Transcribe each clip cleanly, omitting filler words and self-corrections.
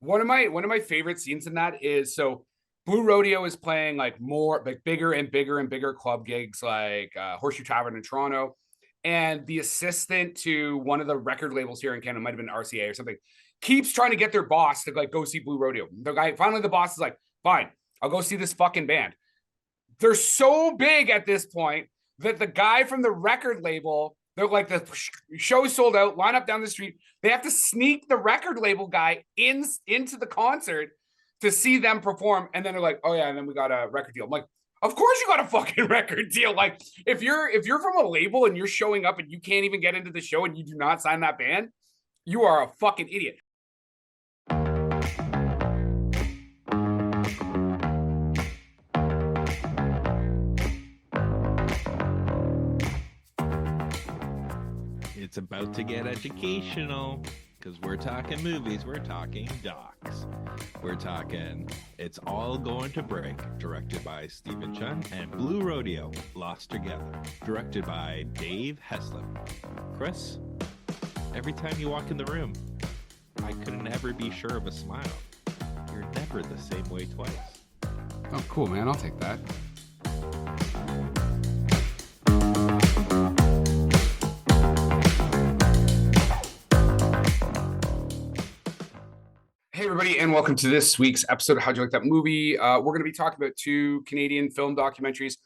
One of my favorite scenes in that is so Blue Rodeo is playing like more like bigger and bigger and bigger club gigs like Horseshoe Tavern in Toronto. And the assistant to one of the record labels here in Canada, might have been RCA or something, keeps trying to get their boss to like go see Blue Rodeo. The guy finally, the boss is like, fine, I'll go see this fucking band. They're so big at this point that the guy from the record label, they're like, the show's sold out, line up down the street. They have to sneak the record label guy into the concert to see them perform. And then they're like, oh yeah, and then we got a record deal. I'm like, of course you got a fucking record deal. Like if you're from a label and you're showing up and you can't even get into the show and you do not sign that band, you are a fucking idiot. It's about to get educational because we're talking movies, we're talking docs, we're talking It's All Going to Break, directed by Stephen Chun, and Blue Rodeo, Lost Together, directed by Dave Heslop. Chris, every time you walk in the room, I could never be sure of a smile. You're never the same way twice. Oh, cool, man. I'll take that. Hey, everybody, and welcome to this week's episode of How'd You Like That Movie? We're going to be talking about two Canadian film documentaries.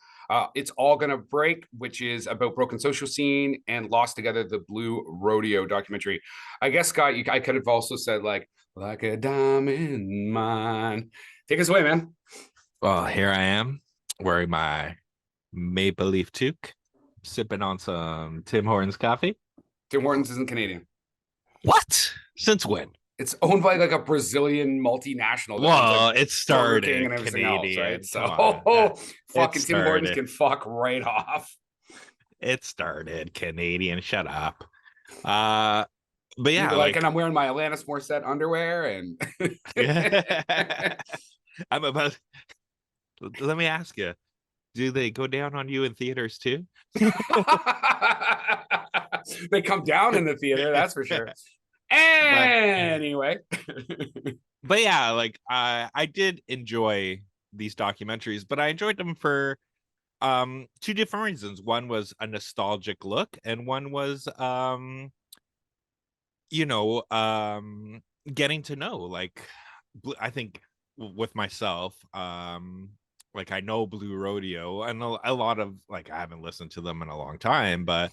It's All Gonna Break, which is about broken social scene, and Lost Together, the Blue Rodeo documentary. I guess, Scott, I could have also said, like a diamond mine. Take us away, man. Well, here I am wearing my maple leaf toque, sipping on some Tim Hortons coffee. Tim Hortons isn't Canadian. What? Since when? It's owned by like a Brazilian multinational. Well, like it started and everything Canadian, else, right? So fucking Tim Hortons can fuck right off. It started Canadian. Shut up. But yeah, like, and I'm wearing my Alanis Morissette underwear, and I'm about. Let me ask you: do they go down on you in theaters too? They come down in the theater, that's for sure. Anyway, but yeah, like I did enjoy these documentaries, but I enjoyed them for two different reasons. One was a nostalgic look, and one was getting to know, like, I think with myself, like, I know Blue Rodeo, and a lot of, like, I haven't listened to them in a long time, but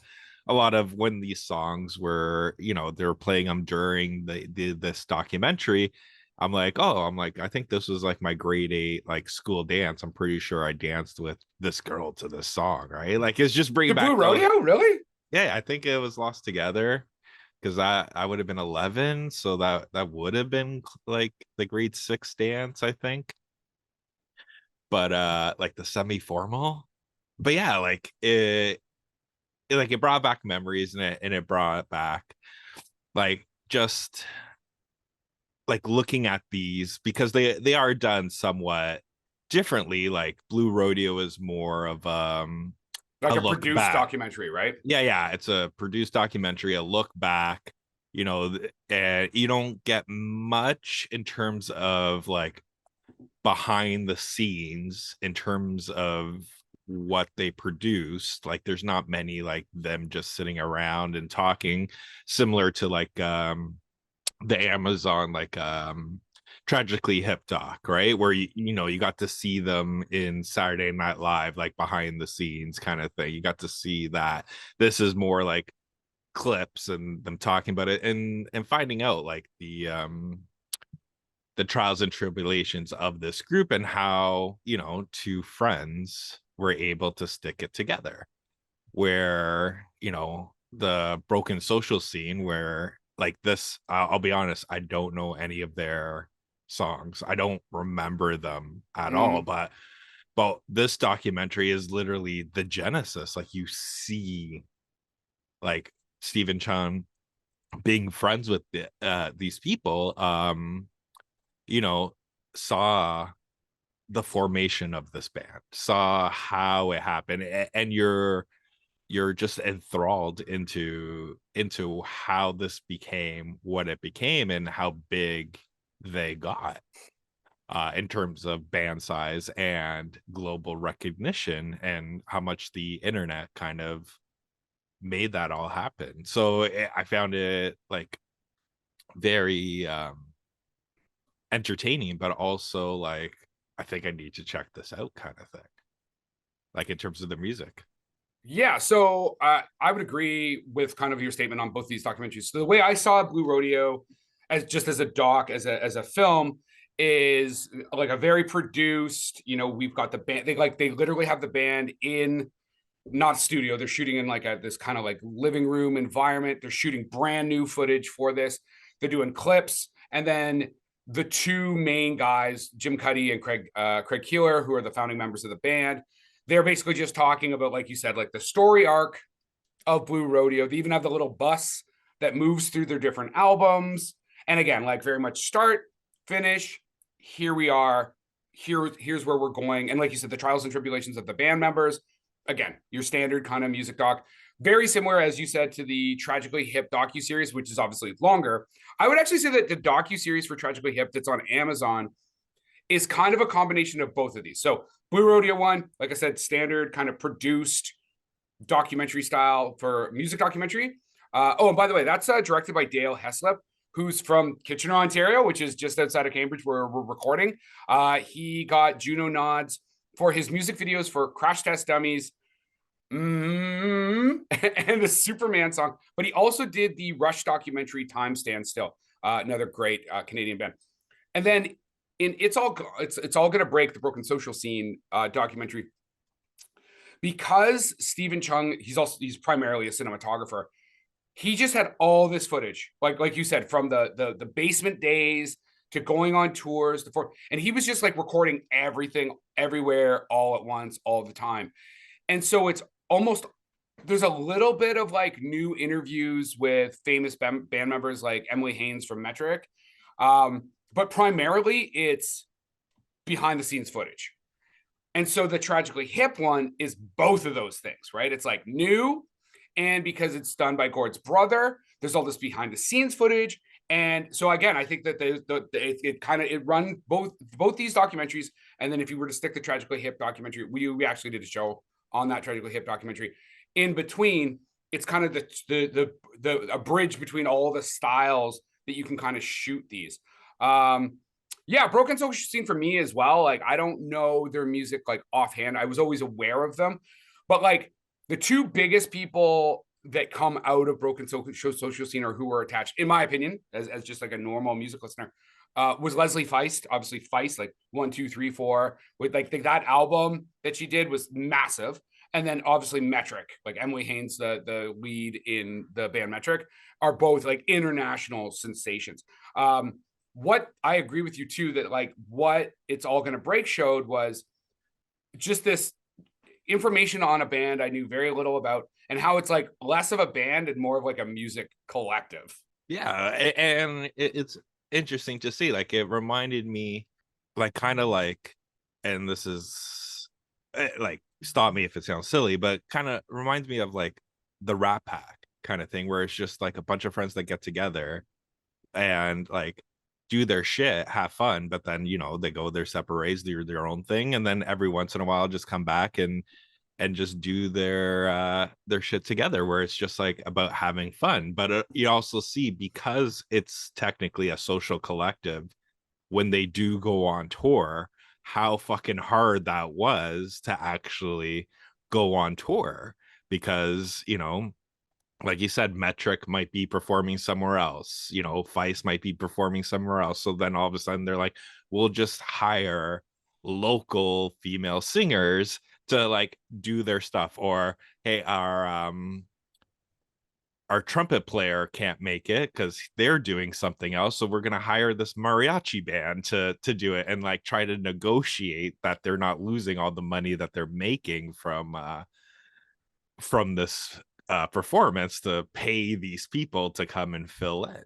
a lot of when these songs were, they were playing them during this documentary, I'm like, I think this was like my grade 8 like school dance. I'm pretty sure I danced with this girl to this song, right? Like, it's just bringing back Blue Rodeo, really? Yeah, I think it was Lost Together, because I would have been 11, so that would have been like the grade 6 dance, I think. But like the semi-formal. But yeah, like it brought back memories, and it brought back, like, just like looking at these, because they are done somewhat differently. Like, Blue Rodeo is more of like a look produced back documentary, right? Yeah, it's a produced documentary, a look back, and you don't get much in terms of like behind the scenes, in terms of what they produced. Like, there's not many like them just sitting around and talking, similar to like the Amazon, like Tragically Hip doc, right, where you got to see them in Saturday Night Live, like behind the scenes kind of thing. You got to see that. This is more like clips and them talking about it, and finding out like the trials and tribulations of this group, and how two friends were able to stick it together, where the broken social scene, where like this, I'll be honest, I don't know any of their songs. I don't remember them at all, but this documentary is literally the genesis. Like, you see like Stephen Chun being friends with these people, saw the formation of this band, saw how it happened, and you're just enthralled into how this became what it became, and how big they got in terms of band size and global recognition, and how much the internet kind of made that all happen. So I found it like very entertaining, but also like, I think I need to check this out kind of thing, like in terms of the music. Yeah, so I would agree with kind of your statement on both these documentaries. So the way I saw Blue Rodeo, as just as a doc, as a film, is like a very produced. You know, we've got the band. They literally have the band in not studio. They're shooting in like this kind of like living room environment. They're shooting brand new footage for this. They're doing clips, and then the two main guys, Jim Cuddy and Craig Keeler, who are the founding members of the band, they're basically just talking about, like you said, like the story arc of Blue Rodeo. They even have the little bus that moves through their different albums. And again, like very much start, finish, here we are, here's where we're going. And like you said, the trials and tribulations of the band members. Again, your standard kind of music doc. Very similar, as you said, to the Tragically Hip docuseries, which is obviously longer. I would actually say that the docuseries for Tragically Hip that's on Amazon is kind of a combination of both of these. So Blue Rodeo one, like I said, standard kind of produced documentary style for music documentary. And by the way, that's directed by Dale Heslop, who's from Kitchener, Ontario, which is just outside of Cambridge where we're recording. He got Juno nods for his music videos for Crash Test Dummies, and the Superman song. But he also did the Rush documentary Time Stand Still, another great Canadian band. And then in it's all gonna break, the broken social scene documentary, because Stephen Chung, he's primarily a cinematographer. He just had all this footage, like you said, from the basement days to going on tours and he was just like recording everything everywhere all at once all the time. And so it's almost, there's a little bit of like new interviews with famous band members like Emily Haynes from Metric, but primarily it's behind the scenes footage. And so the Tragically Hip one is both of those things, right? It's like new, and because it's done by Gord's brother, there's all this behind the scenes footage. And so again, I think that it run both these documentaries. And then if you were to stick the Tragically Hip documentary, we actually did a show on that Tragically Hip documentary. In between, it's kind of a bridge between all the styles that you can kind of shoot these. Yeah, broken social scene for me as well. Like, I don't know their music like offhand. I was always aware of them, but like the two biggest people that come out of broken social scene, or who were attached, in my opinion, as just like a normal music listener, was Leslie Feist. Obviously, Feist, like 1, 2, 3, 4, with like that album that she did was massive. And then obviously Metric, like Emily Haynes, the lead in the band Metric, are both like international sensations. What I agree with you too, that like what It's All Gonna Break showed was just this information on a band I knew very little about, and how it's like less of a band and more of like a music collective. Yeah, and it's interesting to see. Like, it reminded me, like, kind of like, and this is like, stop me if it sounds silly, but kind of reminds me of like the Rat Pack kind of thing, where it's just like a bunch of friends that get together and like do their shit, have fun, but then they go their separate ways, do their own thing, and then every once in a while just come back and just do their shit together, where it's just like about having fun. But you also see, because it's technically a social collective, when they do go on tour, how fucking hard that was to actually go on tour, because like you said, Metric might be performing somewhere else, Feist might be performing somewhere else. So then all of a sudden they're like, we'll just hire local female singers to like do their stuff. Or, hey, our trumpet player can't make it because they're doing something else, so we're going to hire this mariachi band to do it, and like try to negotiate that they're not losing all the money that they're making from this performance, to pay these people to come and fill in.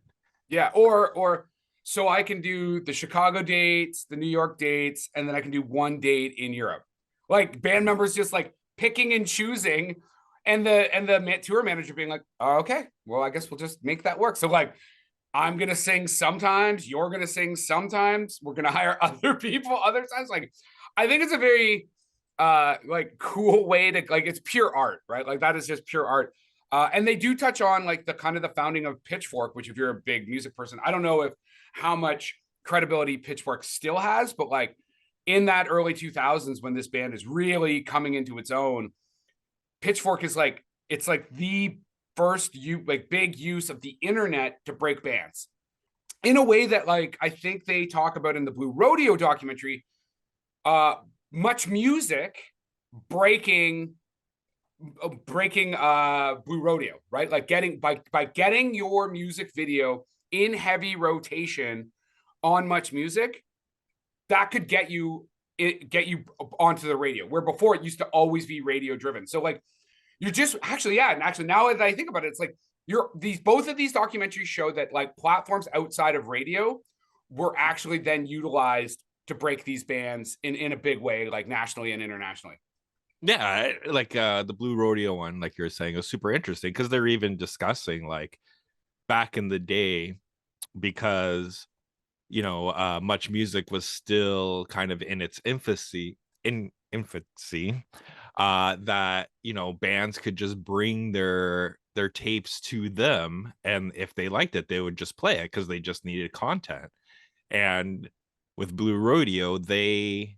Yeah, or so I can do the Chicago dates, the New York dates, and then I can do one date in Europe. Like band members just like picking and choosing, and the tour manager being like, oh, okay, well, I guess we'll just make that work. So like I'm gonna sing sometimes, you're gonna sing sometimes, we're gonna hire other people other times. Like, I think it's a very like cool way to, like, it's pure art, right? Like that is just pure art. And they do touch on like the kind of the founding of Pitchfork, which if you're a big music person, I don't know if how much credibility Pitchfork still has, but like in that early 2000s when this band is really coming into its own, Pitchfork is like, it's like the first like big use of the internet to break bands in a way that, like, I think they talk about in the Blue Rodeo documentary. Much music breaking Blue Rodeo, right? Like getting by getting your music video in heavy rotation on Much Music, that could get you onto the radio, where before it used to always be radio driven. So like you're just actually, yeah, and actually now that I think about it, it's like you're these both of these documentaries show that like platforms outside of radio were actually then utilized to break these bands in a big way, like nationally and internationally. Yeah, like the Blue Rodeo one, like you were saying, was super interesting because they're even discussing like back in the day, because Much Music was still kind of in its infancy, that bands could just bring their tapes to them, and if they liked it they would just play it because they just needed content. And with Blue Rodeo, the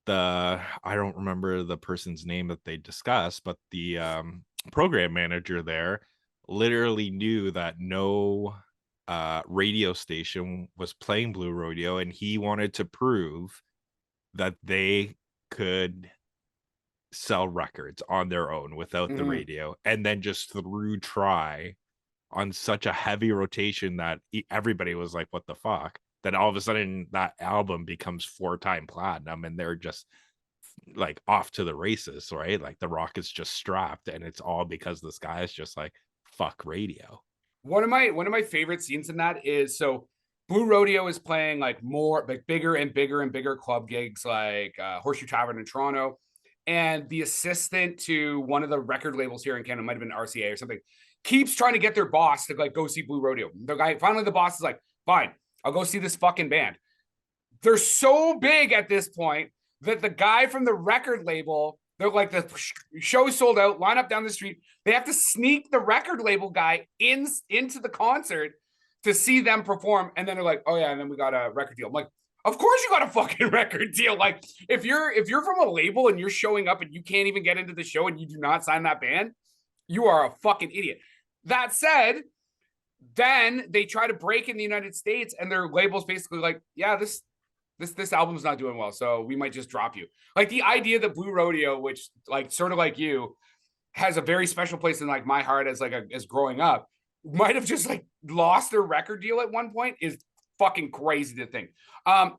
I don't remember the person's name that they discussed, but the program manager there literally knew that no radio station was playing Blue Rodeo, and he wanted to prove that they could sell records on their own without the radio, and then just threw Try on such a heavy rotation that everybody was like, what the fuck? Then all of a sudden that album becomes 4-time platinum, and they're just like off to the races, right? Like the rock is just strapped, and it's all because this guy is just like, fuck radio. One of my favorite scenes in that is, so Blue Rodeo is playing like more like bigger and bigger and bigger club gigs, like Horseshoe Tavern in Toronto. And the assistant to one of the record labels here in Canada, might have been RCA or something, keeps trying to get their boss to like go see Blue Rodeo. The guy, finally the boss is like, fine, I'll go see this fucking band. They're so big at this point that the guy from the record label, they're like, the show sold out, line up down the street. They have to sneak the record label guy into the concert to see them perform. And then they're like, oh yeah, and then we got a record deal. I'm like, of course you got a fucking record deal. Like if you're from a label and you're showing up and you can't even get into the show and you do not sign that band, you are a fucking idiot. That said, then they try to break in the United States and their label's basically like, yeah, this album's not doing well, so we might just drop you. Like the idea that Blue Rodeo, which like sort of like you, has a very special place in like my heart as like as growing up, might have just like lost their record deal at one point, is fucking crazy to think.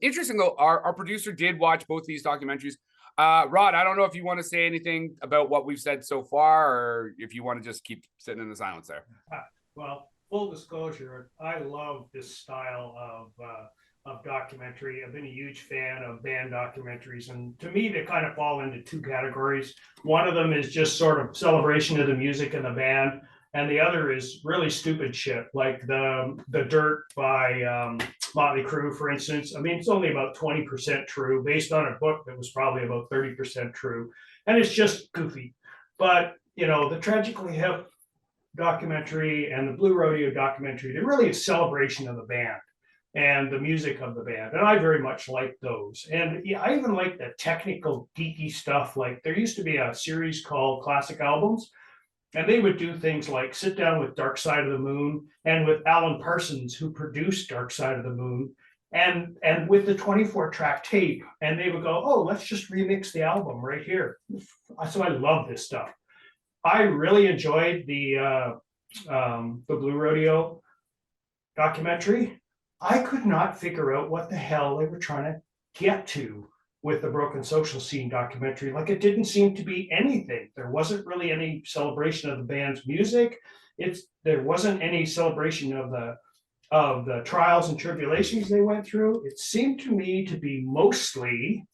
Interesting though, our producer did watch both these documentaries. Rod, I don't know if you want to say anything about what we've said so far, or if you want to just keep sitting in the silence there. Well, full disclosure, I love this style of documentary. I've been a huge fan of band documentaries, and to me they kind of fall into two categories. One of them is just sort of celebration of the music and the band, and the other is really stupid shit, like the Dirt by Motley Crue, for instance. I mean, it's only about 20% true, based on a book that was probably about 30% true, and it's just goofy. But the Tragically Hip documentary and the Blue Rodeo documentary, they're really a celebration of the band and the music of the band. And I very much like those. And yeah, I even like the technical geeky stuff. Like there used to be a series called Classic Albums, and they would do things like sit down with Dark Side of the Moon and with Alan Parsons, who produced Dark Side of the Moon, and with the 24-track tape, and they would go, oh, let's just remix the album right here. So I love this stuff. I really enjoyed the Blue Rodeo documentary. I could not figure out what the hell they were trying to get to with the Broken Social Scene documentary. Like it didn't seem to be anything. There wasn't really any celebration of the band's music. There wasn't any celebration of the trials and tribulations they went through. It seemed to me to be mostly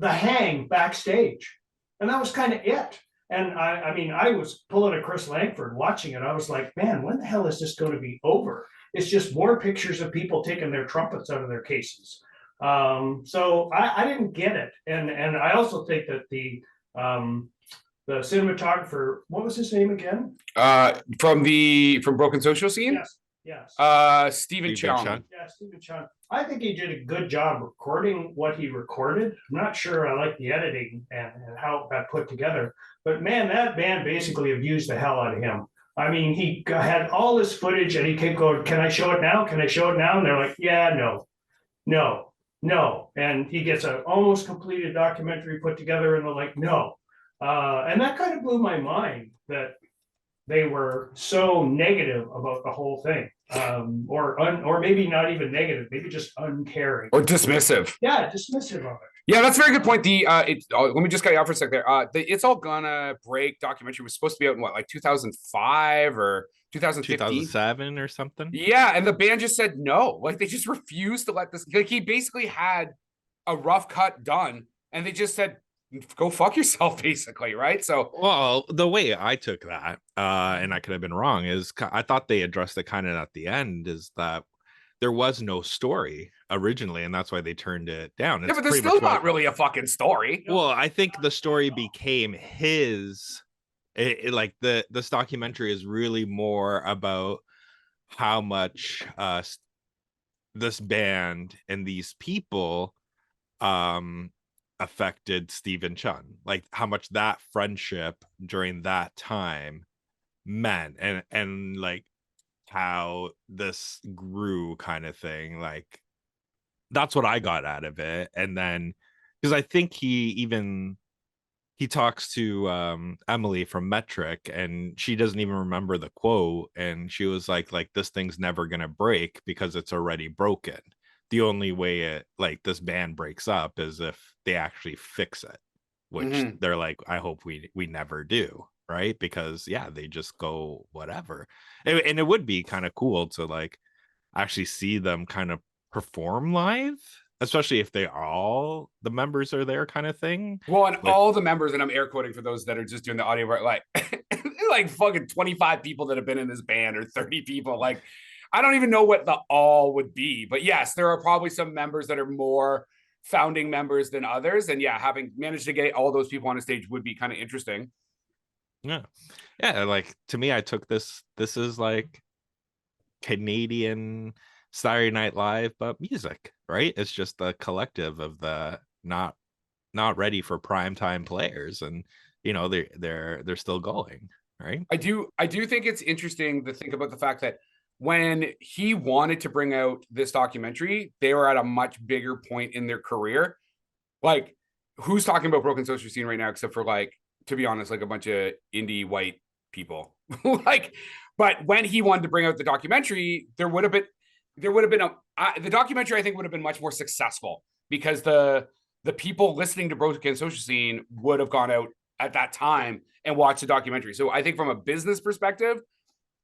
the hang backstage. And that was kind of it. And I mean, I was pulling a Chris Langford watching it. I was like, man, when the hell is this going to be over? It's just more pictures of people taking their trumpets out of their cases. So I didn't get it, and I also think that the cinematographer, what was his name again? From Broken Social Scene. Yes. Stephen Stephen Chung. Chung. Yeah, Stephen Chung. I think he did a good job recording what he recorded. I'm not sure I like the editing and how it got put together, but man, that band basically abused the hell out of him. I mean, he had all this footage and he kept going, "Can I show it now? Can I show it now?" And they're like, "Yeah, no. And he gets an almost completed documentary put together and they're like, "No." And that kind of blew my mind that they were so negative about the whole thing, or maybe not even negative, maybe just uncaring or dismissive. Yeah, dismissive of it. Yeah, that's a very good point. Let me just cut you off for a sec there. The It's All Gonna Break documentary was supposed to be out in what, like 2005 or 2015? 2007 or something. Yeah, and the band just said no. Like they just refused to let this. Like he basically had a rough cut done, and they just said, "Go fuck yourself," basically, right? So, well, the way I took that, and I could have been wrong, is I thought they addressed it kind of at the end, is that there was no story originally, and that's why they turned it down. Yeah, but there's still not really a fucking story. Well, I think the story became his. Like this documentary is really more about how much this band and these people affected Stephen Chung, like how much that friendship during that time meant, and like how this grew, kind of thing. Like that's what I got out of it. And then because I think he talks to Emily from Metric, and she doesn't even remember the quote, and she was like this thing's never gonna break because it's already broken. The only way it, like, this band breaks up is if they actually fix it, which they're like, I hope we never do, right? Because yeah, they just go whatever. And it would be kind of cool to like actually see them kind of perform live, especially if all the members are there, kind of thing. Well, and all the members, and I'm air quoting for those that are just doing the audio, like like fucking 25 people that have been in this band, or 30 people. Like, I don't even know what the all would be, but yes, there are probably some members that are more founding members than others. And yeah, having managed to get all those people on a stage would be kind of interesting. Yeah. Like, to me, I took this is like Canadian Saturday Night Live, but music, right? It's just a collective of the not ready for primetime players, and they're still going, right? I do think it's interesting to think about the fact that when he wanted to bring out this documentary, they were at a much bigger point in their career. Like, who's talking about Broken Social Scene right now, except for, like, to be honest, like a bunch of indie white people. Like, but when he wanted to bring out the documentary, there would have been the documentary, I think, would have been much more successful, because the people listening to Broken Social Scene would have gone out at that time and watched the documentary. So I think from a business perspective,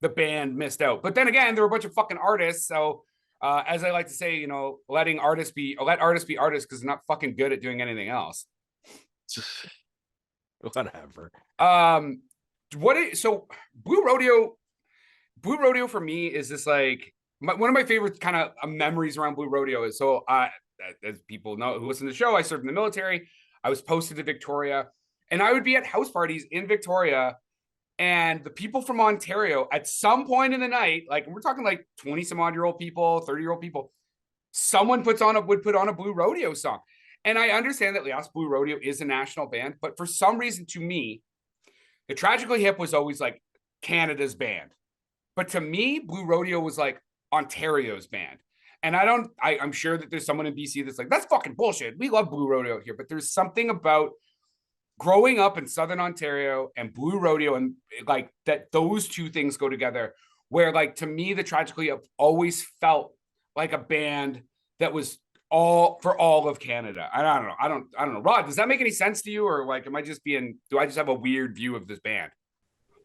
the band missed out. But then again, there were a bunch of fucking artists. So as I like to say, let artists be artists, because they're not fucking good at doing anything else. Whatever. So Blue Rodeo for me is this, like, one of my favorite kind of memories around Blue Rodeo is, so as people know who listen to the show, I served in the military. I was posted to Victoria, and I would be at house parties in Victoria, and the people from Ontario at some point in the night, like we're talking like 20 some odd year old people, 30-year-old people, someone would put on a Blue Rodeo song. And I understand that Blue Rodeo is a national band, but for some reason, to me, the Tragically Hip was always like Canada's band. But to me, Blue Rodeo was like Ontario's band. And I'm sure that there's someone in BC that's like, that's fucking bullshit. We love Blue Rodeo here. But there's something about growing up in Southern Ontario and Blue Rodeo, and like that, those two things go together, where, like, to me, the Tragically Hip always felt like a band that was all of Canada. I don't know. Rod, does that make any sense to you? Or like, do I just have a weird view of this band?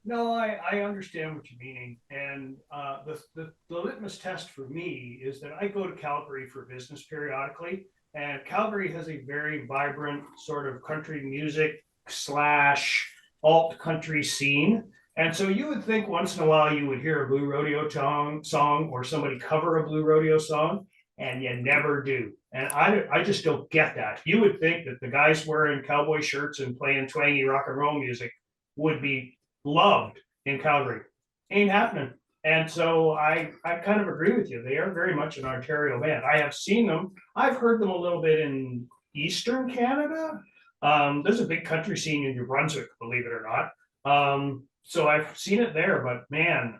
No, I understand what you're meaning. And the litmus test for me is that I go to Calgary for business periodically. And Calgary has a very vibrant sort of country music / alt country scene. And so you would think once in a while you would hear a Blue Rodeo song or somebody cover a Blue Rodeo song, and you never do. And I just don't get that. You would think that the guys wearing cowboy shirts and playing twangy rock and roll music would be loved in Calgary. Ain't happening. And so I kind of agree with you. They are very much an Ontario band. I have seen them. I've heard them a little bit in Eastern Canada. There's a big country scene in New Brunswick, believe it or not. So I've seen it there, but man,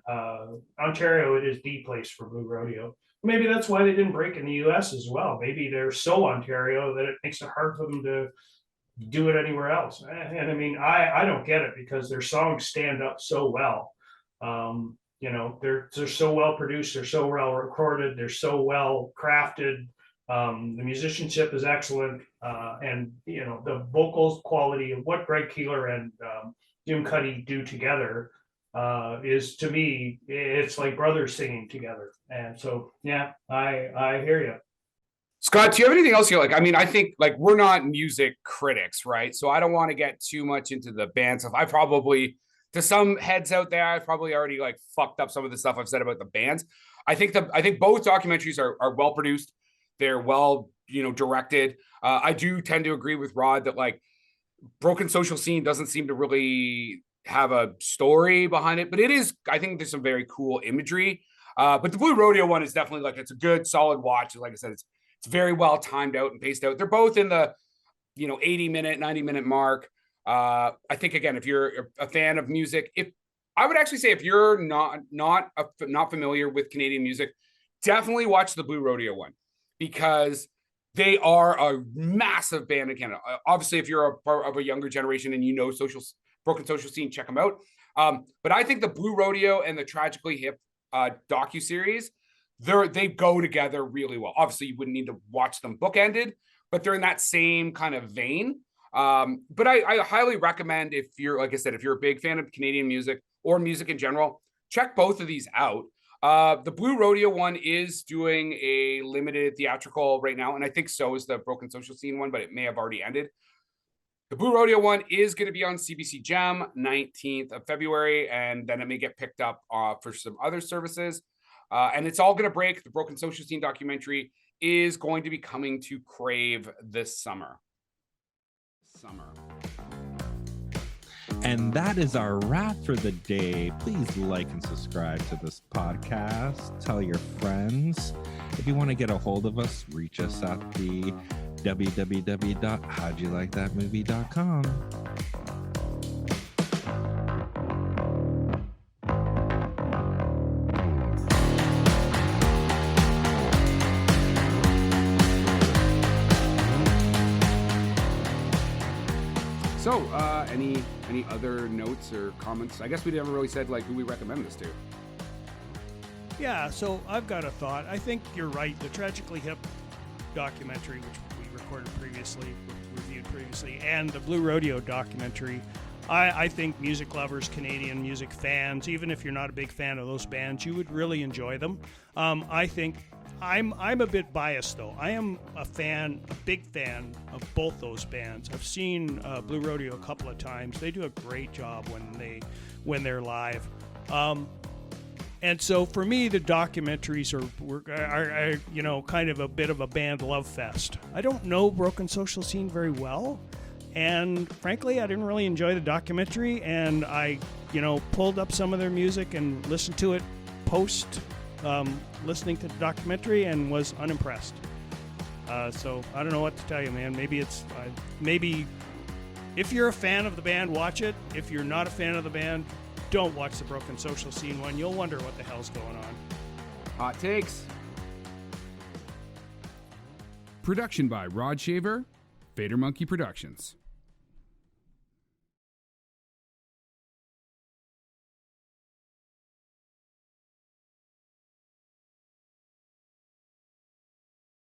Ontario, it is the place for Blue Rodeo. Maybe that's why they didn't break in the US as well. Maybe they're so Ontario that it makes it hard for them to do it anywhere else. And I mean, I don't get it because their songs stand up so well. They're so well produced, they're so well recorded, they're so well crafted. The musicianship is excellent, and the vocals quality of what Greg Keeler and Jim Cuddy do together is, to me, it's like brothers singing together. And so, yeah, I hear you. Scott, do you have anything else you like? I mean, I think like we're not music critics, right? So I don't want to get too much into the band stuff. I probably, to some heads out there, I've probably already like fucked up some of the stuff I've said about the bands. I think both documentaries are well produced. They're well, directed. I do tend to agree with Rod that like Broken Social Scene doesn't seem to really have a story behind it, but it is, I think there's some very cool imagery. But the Blue Rodeo one is definitely like, it's a good solid watch. Like I said, it's very well timed out and paced out. They're both in the 80-minute, 90-minute mark. I think again, if you're a fan of music, I would actually say if you're not familiar with Canadian music, definitely watch the Blue Rodeo one, because they are a massive band in Canada. Obviously, if you're a part of a younger generation and Broken Social Scene, check them out. But I think the Blue Rodeo and the Tragically Hip docuseries, they go together really well. Obviously, you wouldn't need to watch them bookended, but they're in that same kind of vein. But I highly recommend, if you're, like I said, if you're a big fan of Canadian music or music in general, check both of these out. The Blue Rodeo one is doing a limited theatrical right now, and I think so is the Broken Social Scene one, but it may have already ended. The Blue Rodeo one is going to be on CBC Gem 19th of February, and then it may get picked up for some other services. And it's all going to break. The Broken Social Scene documentary is going to be coming to Crave this summer. And that is our wrap for the day. Please like and subscribe to this podcast. Tell your friends. If you want to get a hold of us, reach us at the www.howdyoulikethatmovie.com. So, any other notes or comments? I guess we never really said like who we recommend this to. Yeah, so I've got a thought. I think you're right. The Tragically Hip documentary, which we reviewed previously, and the Blue Rodeo documentary, I think music lovers, Canadian music fans, even if you're not a big fan of those bands, you would really enjoy them. I think I'm a bit biased though. I am a big fan of both those bands. I've seen Blue Rodeo a couple of times. They do a great job when they're live. And so for me, the documentaries are kind of a bit of a band love fest. I don't know Broken Social Scene very well, and frankly, I didn't really enjoy the documentary. And I, pulled up some of their music and listened to it post listening to the documentary and was unimpressed. So I don't know what to tell you, man. Maybe if you're a fan of the band, watch it. If you're not a fan of the band, don't watch the Broken Social Scene one. You'll wonder what the hell's going on. Hot takes. Production by Rod Shaver, Vader Monkey Productions.